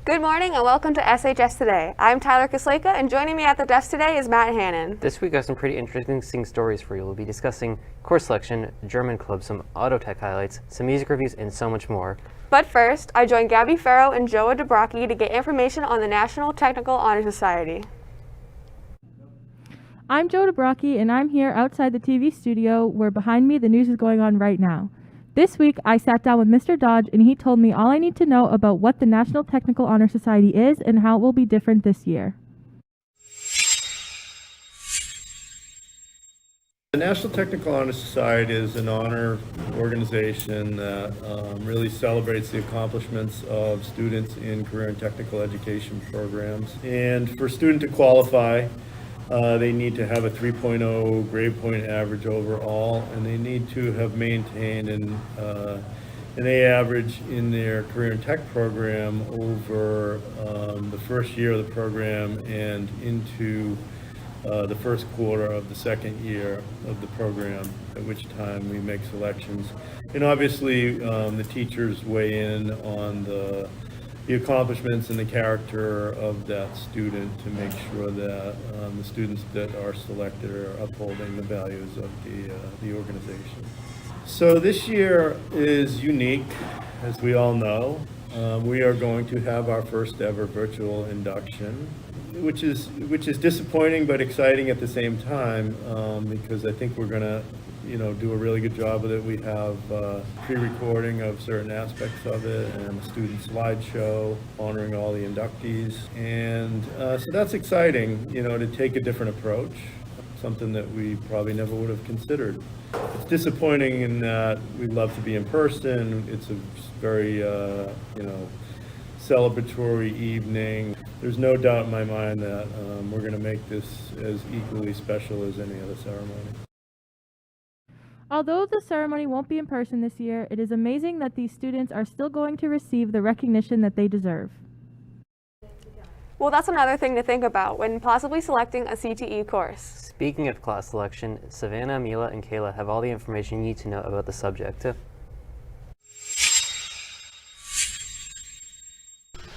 Good morning and welcome to SHS Today. I'm Tyler Kisleka, and joining me at the desk today is Matt Hannon. This week I have some pretty interesting stories for you. We'll be discussing course selection, German club, some auto tech highlights, some music reviews, and so much more. But first, I joined Gabby Farrow and Joa Dabrocki to get information on the National Technical Honor Society. I'm Joa Dabrocki, and I'm here outside the TV studio where behind me the news is going on right now. This week, I sat down with Mr. Dodge, and he told me all I need to know about what the National Technical Honor Society is and how it will be different this year. The National Technical Honor Society is an honor organization that really celebrates the accomplishments of students in career and technical education programs. And for a student to qualify, they need to have a 3.0 grade point average overall, and they need to have maintained an A average in their career and tech program over the first year of the program and into the first quarter of the second year of the program, at which time we make selections. And obviously, the teachers weigh in on the accomplishments and the character of that student to make sure that the students that are selected are upholding the values of the organization. So this year is unique, as we all know. We are going to have our first ever virtual induction, which is disappointing but exciting at the same time, because I think we're going to do a really good job with it. We have pre-recording of certain aspects of it and a student slideshow honoring all the inductees. And so that's exciting, to take a different approach, something that we probably never would have considered. It's disappointing in that we love to be in person. It's a very, celebratory evening. There's no doubt in my mind that we're going to make this as equally special as any other ceremony. Although the ceremony won't be in person this year, it is amazing that these students are still going to receive the recognition that they deserve. Well, that's another thing to think about when possibly selecting a CTE course. Speaking of class selection, Savannah, Mila, and Kayla have all the information you need to know about the subject.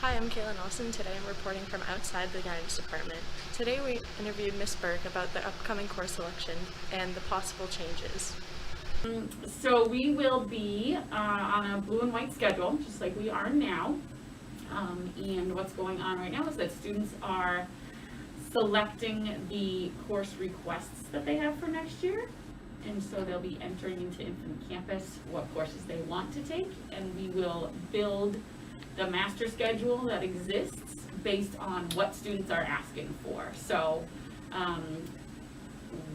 Hi, I'm Kayla Nelson. Today I'm reporting from outside the guidance department. Today we interviewed Ms. Burke about the upcoming course selection and the possible changes. So we will be on a blue and white schedule, just like we are now. And what's going on right now is that students are selecting the course requests that they have for next year. And so they'll be entering into Infinite Campus what courses they want to take, and we will build the master schedule that exists based on what students are asking for. So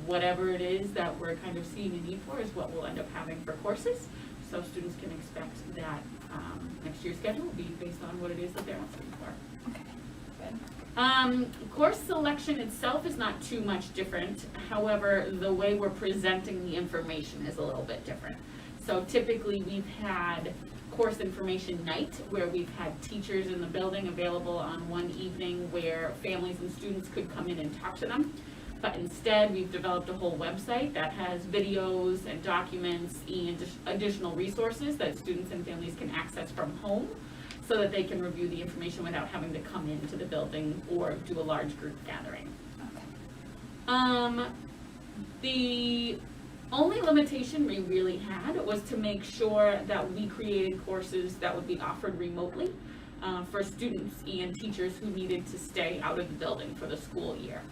whatever it is that we're kind of seeing a need for is what we'll end up having for courses. So students can expect that next year's schedule will be based on what it is that they're asking for. Okay, good. Course selection itself is not too much different. However, the way we're presenting the information is a little bit different. So typically we've had course information night where we've had teachers in the building available on one evening where families and students could come in and talk to them. But instead, we've developed a whole website that has videos and documents and additional resources that students and families can access from home so that they can review the information without having to come into the building or do a large group gathering. Okay. The only limitation we really had was to make sure that we created courses that would be offered remotely for students and teachers who needed to stay out of the building for the school year.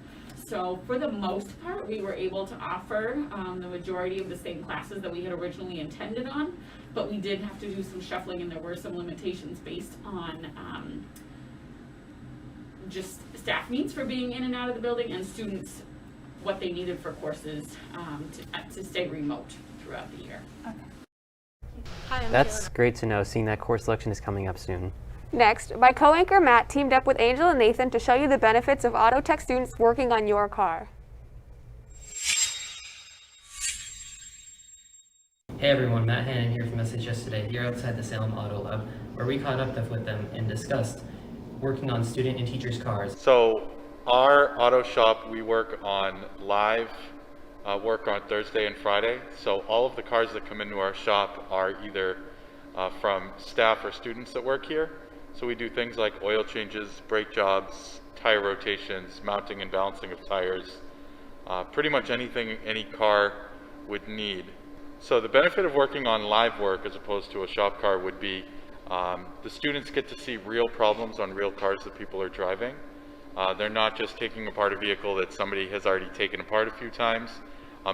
So for the most part, we were able to offer the majority of the same classes that we had originally intended on, but we did have to do some shuffling, and there were some limitations based on just staff needs for being in and out of the building and students what they needed for courses to stay remote throughout the year. Okay. Hi, That's great to know, seeing that course selection is coming up soon. Next, my co-anchor Matt teamed up with Angel and Nathan to show you the benefits of auto tech students working on your car. Hey everyone, Matt Hannon here from SHS Today, here outside the Salem Auto Lab, where we caught up with them and discussed working on student and teachers' cars. So our auto shop, we work on live work on Thursday and Friday. So all of the cars that come into our shop are either from staff or students that work here, So we do things like oil changes, brake jobs, tire rotations, mounting and balancing of tires, pretty much anything any car would need. So the benefit of working on live work as opposed to a shop car would be the students get to see real problems on real cars that people are driving. They're not just taking apart a vehicle that somebody has already taken apart a few times.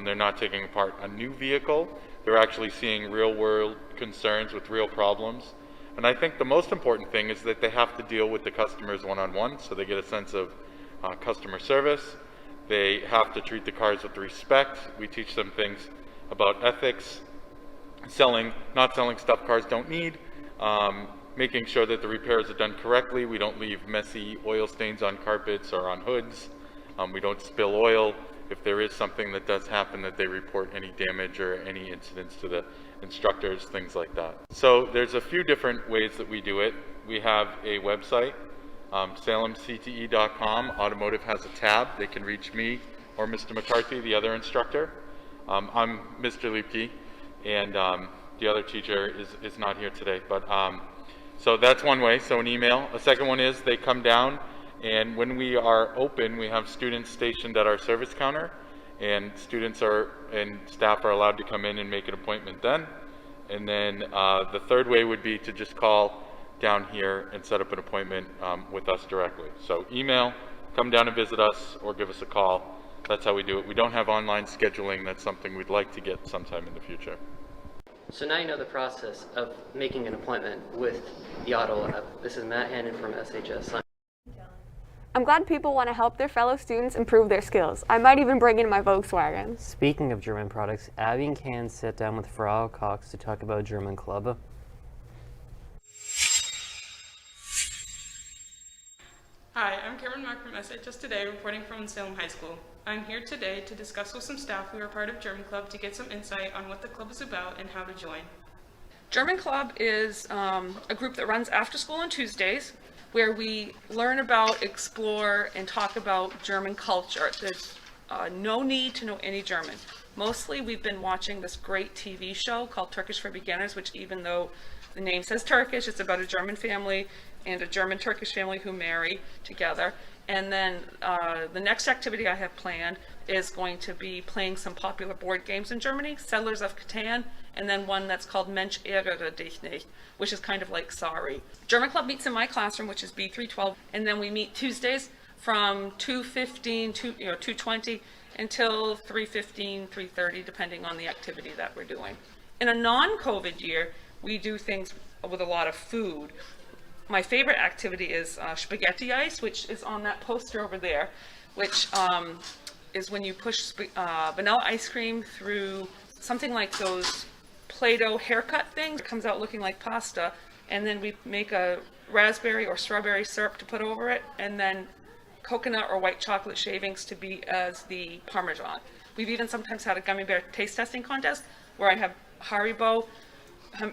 They're not taking apart a new vehicle. They're actually seeing real world concerns with real problems. And I think the most important thing is that they have to deal with the customers one-on-one, so they get a sense of customer service. They have to treat the cars with respect. We teach them things about ethics, not selling stuff cars don't need, making sure that the repairs are done correctly. We don't leave messy oil stains on carpets or on hoods. We don't spill oil. If there is something that does happen, that they report any damage or any incidents to the instructors, things like that. So there's a few different ways that we do it. We have a website, salemcte.com. Automotive has a tab. They can reach me or Mr. McCarthy, the other instructor. I'm Mr. Liebke, and the other teacher is not here today. But so that's one way, so an email. A second one is they come down, and when we are open, we have students stationed at our service counter, and students and staff are allowed to come in and make an appointment then. And then the third way would be to just call down here and set up an appointment with us directly. So email, come down and visit us, or give us a call. That's how we do it. We don't have online scheduling. That's something we'd like to get sometime in the future. So now you know the process of making an appointment with the Auto Lab. This is Matt Hannon from SHS. I'm glad people want to help their fellow students improve their skills. I might even bring in my Volkswagen. Speaking of German products, Abby and Can sat down with Frau Cox to talk about German Club. Hi, I'm Cameron Mack from SHS Today, reporting from Salem High School. I'm here today to discuss with some staff who are part of German Club to get some insight on what the club is about and how to join. German Club is a group that runs after school on Tuesdays, where we learn about, explore, and talk about German culture. There's no need to know any German. Mostly we've been watching this great TV show called Turkish for Beginners, which even though the name says Turkish, it's about a German family and a German-Turkish family who marry together. And then the next activity I have planned is going to be playing some popular board games in Germany, Settlers of Catan, and then one that's called Mensch ärgere dich nicht, which is kind of like sorry. German Club meets in my classroom, which is B312, and then we meet Tuesdays from 2:15 to 2:20 until 3:15, 3:30, depending on the activity that we're doing. In a non-COVID year, we do things with a lot of food. My favorite activity is spaghetti ice, which is on that poster over there, which is when you push vanilla ice cream through something like those Play-Doh haircut things. It comes out looking like pasta, and then we make a raspberry or strawberry syrup to put over it, and then coconut or white chocolate shavings to be as the Parmesan. We've even sometimes had a gummy bear taste testing contest where I have Haribo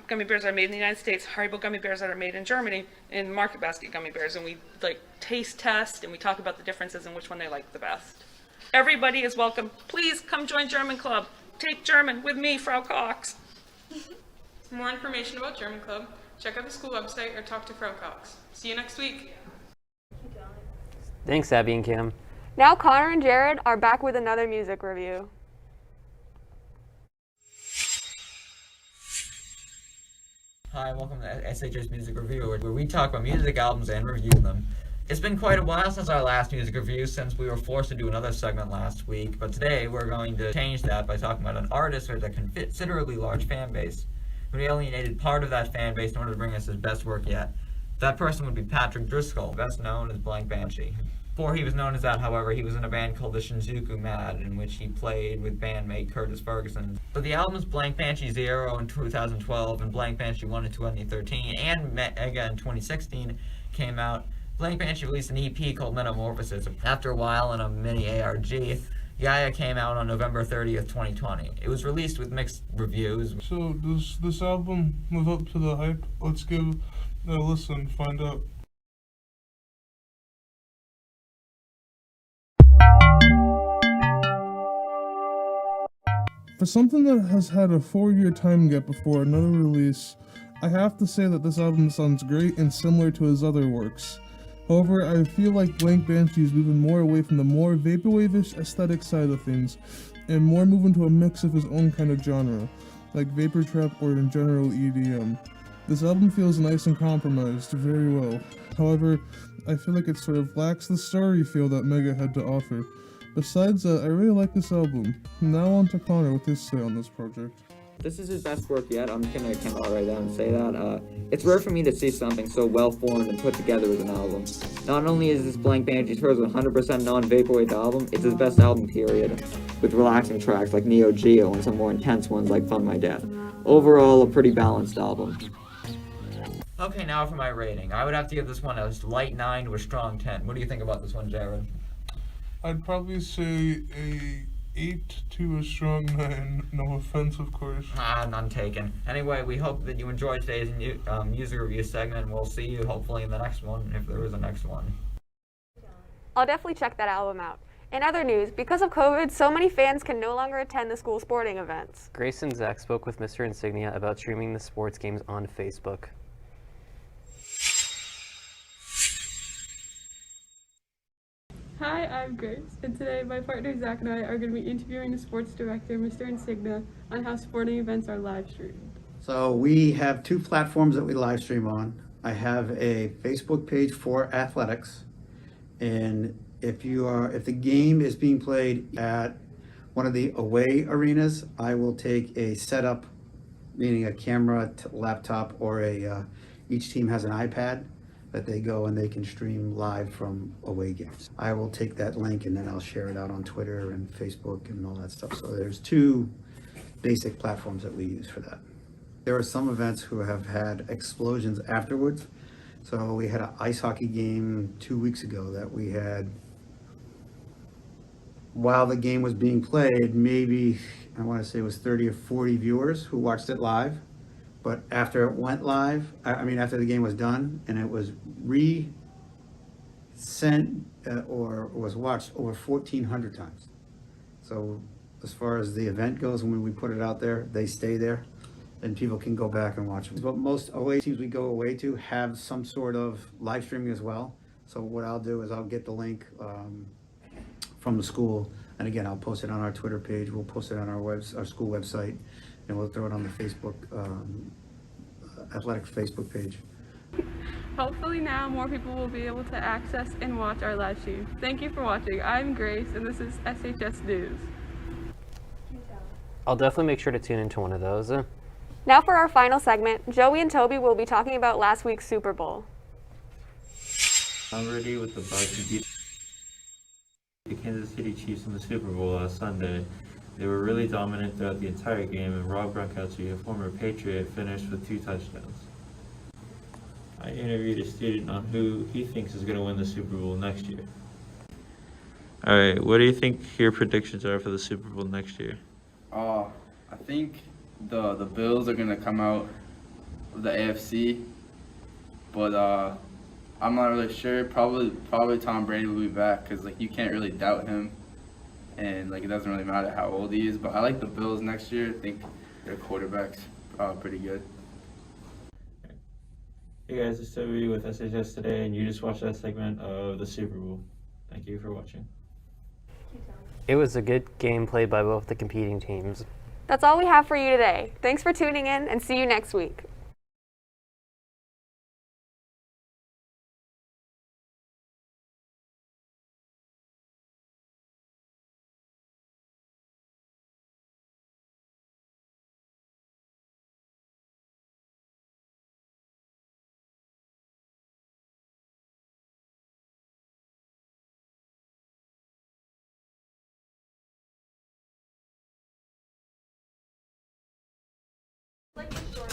gummy bears that are made in the United States, Haribo gummy bears that are made in Germany, and Market Basket gummy bears, and we like taste test and we talk about the differences and which one they like the best. Everybody is welcome. Please come join German Club. Take German with me, Frau Cox. For more information about German Club, check out the school website or talk to Frau Cox. See you next week. Thanks, Abby and Cam. Now Connor and Jared are back with another music review. Hi, welcome to SHS Music Review, where we talk about music albums and review them. It's been quite a while since our last music review, since we were forced to do another segment last week, but today we're going to change that by talking about an artist with a considerably large fan base, who alienated part of that fan base in order to bring us his best work yet. That person would be Patrick Driscoll, best known as Blank Banshee. Before he was known as that, however, he was in a band called the Shinjuku Mad, in which he played with bandmate Curtis Ferguson. But the albums Blank Banshee 0 in 2012 and Blank Banshee 1 in 2013 and Mega in 2016 came out. Blank Banshee released an EP called Metamorphosis. After a while, in a mini ARG, Yaya came out on November 30th, 2020. It was released with mixed reviews. So does this album live up to the hype? Let's give it a listen, find out. For something that has had a 4-year time gap before another release, I have to say that this album sounds great and similar to his other works. However, I feel like Blank Banshee is moving more away from the more vaporwave-ish aesthetic side of things, and more moving to a mix of his own kind of genre, like vapor trap or in general EDM. This album feels nice and compromised very well. However, I feel like it sort of lacks the story feel that Mega had to offer. Besides that, I really like this album. Now on to Connor with his say on this project. This is his best work yet. I'm just gonna kind of right down and say that. It's rare for me to see something so well formed and put together as an album. Not only is this Blank Banshee's first 100% non-vaporwave album, it's his best album period, with relaxing tracks like Neo Geo and some more intense ones like Fun My Death. Overall, a pretty balanced album. Okay, now for my rating. I would have to give this one a light 9 to a strong 10. What do you think about this one, Jared? I'd probably say a 8 to a strong 9. No offense, of course. None taken. Anyway, we hope that you enjoyed today's music review segment, and we'll see you hopefully in the next one, if there is a next one. I'll definitely check that album out. In other news, because of COVID, so many fans can no longer attend the school sporting events. Grace and Zach spoke with Mr. Insignia about streaming the sports games on Facebook. Hi, I'm Grace, and today my partner Zach and I are going to be interviewing the sports director, Mr. Insignia, on how sporting events are live streamed. So we have two platforms that we live stream on. I have a Facebook page for athletics, and if the game is being played at one of the away arenas, I will take a setup, meaning a camera, laptop, or each team has an iPad that they go and they can stream live from away games. I will take that link and then I'll share it out on Twitter and Facebook and all that stuff. So there's two basic platforms that we use for that. There are some events who have had explosions afterwards. So we had an ice hockey game 2 weeks ago that we had, while the game was being played, maybe, I want to say it was 30 or 40 viewers who watched it live. But after it went live, after the game was done and it was sent or was watched over 1,400 times. So as far as the event goes, when we put it out there, they stay there and people can go back and watch them. But most away teams we go away to have some sort of live streaming as well. So what I'll do is I'll get the link from the school, and again, I'll post it on our Twitter page. We'll post it on our school website, and we'll throw it on the Facebook athletics Facebook page. Hopefully now more people will be able to access and watch our live stream. Thank you for watching. I'm Grace, and this is SHS News. I'll definitely make sure to tune into one of those. Now for our final segment, Joey and Toby will be talking about last week's Super Bowl. I'm ready with the Bucs to beat the Kansas City Chiefs in the Super Bowl last Sunday. They were really dominant throughout the entire game, and Rob Gronkowski, a former Patriot, finished with 2 touchdowns. I interviewed a student on who he thinks is going to win the Super Bowl next year. All right, what do you think your predictions are for the Super Bowl next year? I think the Bills are going to come out of the AFC, but I'm not really sure. Probably Tom Brady will be back because you can't really doubt him. And it doesn't really matter how old he is, but I like the Bills next year. I think their quarterback's pretty good. Hey guys, it's Toby with SHS Today, and you just watched that segment of the Super Bowl. Thank you for watching. It was a good game played by both the competing teams. That's all we have for you today. Thanks for tuning in, and see you next week.